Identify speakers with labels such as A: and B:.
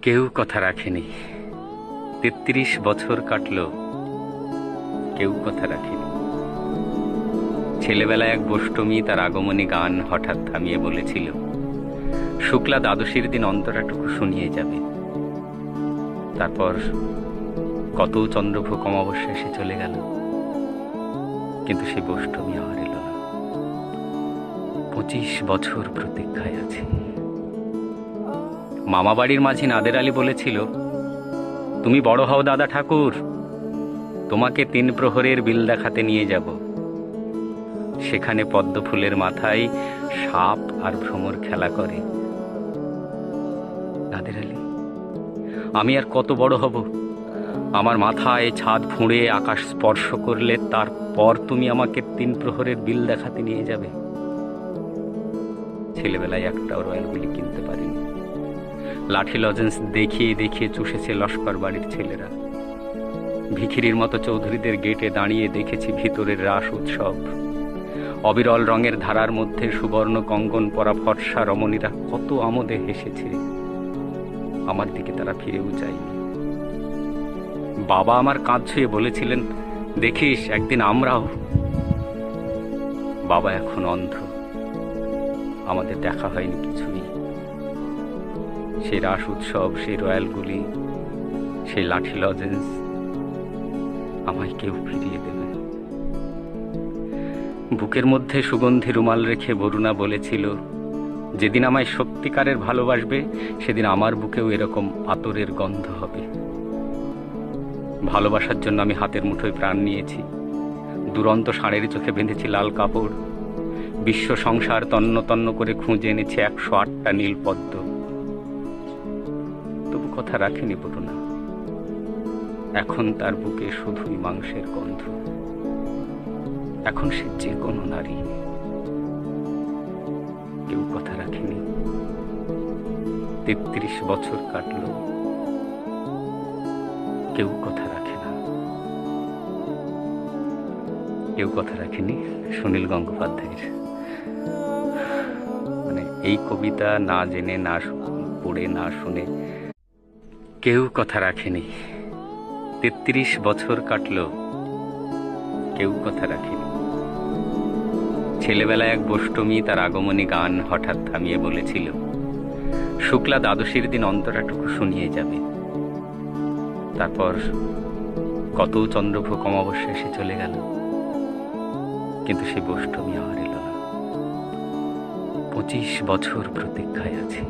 A: কেউ কথা রাখেনি। ৩৩ বছর কাটলো, কেউ কথা রাখেনি। ছেলেবেলায় এক বষ্টমী তার আগমনী গান হঠাৎ থামিয়ে বলেছিল, শুক্লা দ্বাদশীর দিন অন্তরাটুকু শুনিয়ে যাবে। তারপর কত চন্দ্রভোগ অমাবস্যা এসে চলে গেল, কিন্তু সেই বষ্টমী আর এলো না। ২৫ বছর প্রতীক্ষায় আছে। মামাবাড়ির মাঝি নাদের আলী বলেছিল, তুমি বড় হও দাদা ঠাকুর, তোমাকে ৩ প্রহরের বিল দেখাতে নিয়ে যাব। সেখানে পদ্ম ফুলের মাথায় সাপ আর ভ্রমর খেলা করে। নাদের আলী, আমি আর কত বড় হব? আমার মাথায় ছাদ ফুঁড়ে আকাশ স্পর্শ করলে তারপর তুমি আমাকে ৩ প্রহরের বিল দেখাতে নিয়ে যাবে। ছেলেবেলায় একটাও রয়্যাল গুলি কিনতে পারিনি। লাঠি লজেন্স দেখিয়ে দেখিয়ে চুষেছে লস্কর বাড়ির ছেলেরা। ভিখিরির মতো চৌধুরীদের গেটে দাঁড়িয়ে দেখেছি ভিতরের রাস উৎসব। অবিরল রঙের ধারার মধ্যে সুবর্ণ কঙ্কন পরা ফর্সা রমণীরা কত আমোদে হেসেছে। আমার দিকে তারা ফিরেও চায়নি। বাবা আমার কাঁধ ছুঁয়ে বলেছিলেন, দেখিস একদিন আমরাও। বাবা এখন অন্ধ, আমাদের দেখা হয়নি কিছুই। সেই রাস উৎসব, সেই রয়্যালগুলি, সেই লাঠি লজেন্স আমায় কেউ ফিরিয়ে দেবে। বুকের মধ্যে সুগন্ধি রুমাল রেখে বরুণা বলেছিল, যেদিন আমায় সত্যিকারের ভালোবাসবে সেদিন আমার বুকেও এরকম আতরের গন্ধ হবে। ভালোবাসার জন্য আমি হাতের মুঠোয় প্রাণ নিয়েছি। দুরন্ত ষাঁড়ের চোখে বেঁধেছি লাল কাপড়। বিশ্ব সংসার তন্ন তন্ন করে খুঁজে এনেছি ১০৮টা নীল পদ্ম। তবু কথা রাখেনি বরুণা। এখন তার বুকে শুধুই মাংসের গন্ধ। এখন সে যে কোনো নারী। কেউ কথা রাখেনি। ৩৩ বছর কাটলো, কেউ কথা রাখে না। কেউ কথা রাখেনি সুনীল গঙ্গোপাধ্যায়ের। এই কবিতা না জেনে, না পড়ে, না শুনে কেউ কথা রাখেনি। ৩৩ বছর কাটলো, কেউ কথা রাখেনি। ছেলেবেলায় এক বষ্টমী তার আগমনী গান হঠাৎ থামিয়ে বলেছিল, শুক্লা দ্বাদশীর দিন অন্তরাটুকু শুনিয়ে যাবে। তারপর কত চন্দ্রভোগ অমাবস্যা এসে চলে গেল, কিন্তু সেই বষ্টমী আর এলো না। ২৫ বছর প্রতীক্ষায় আছে।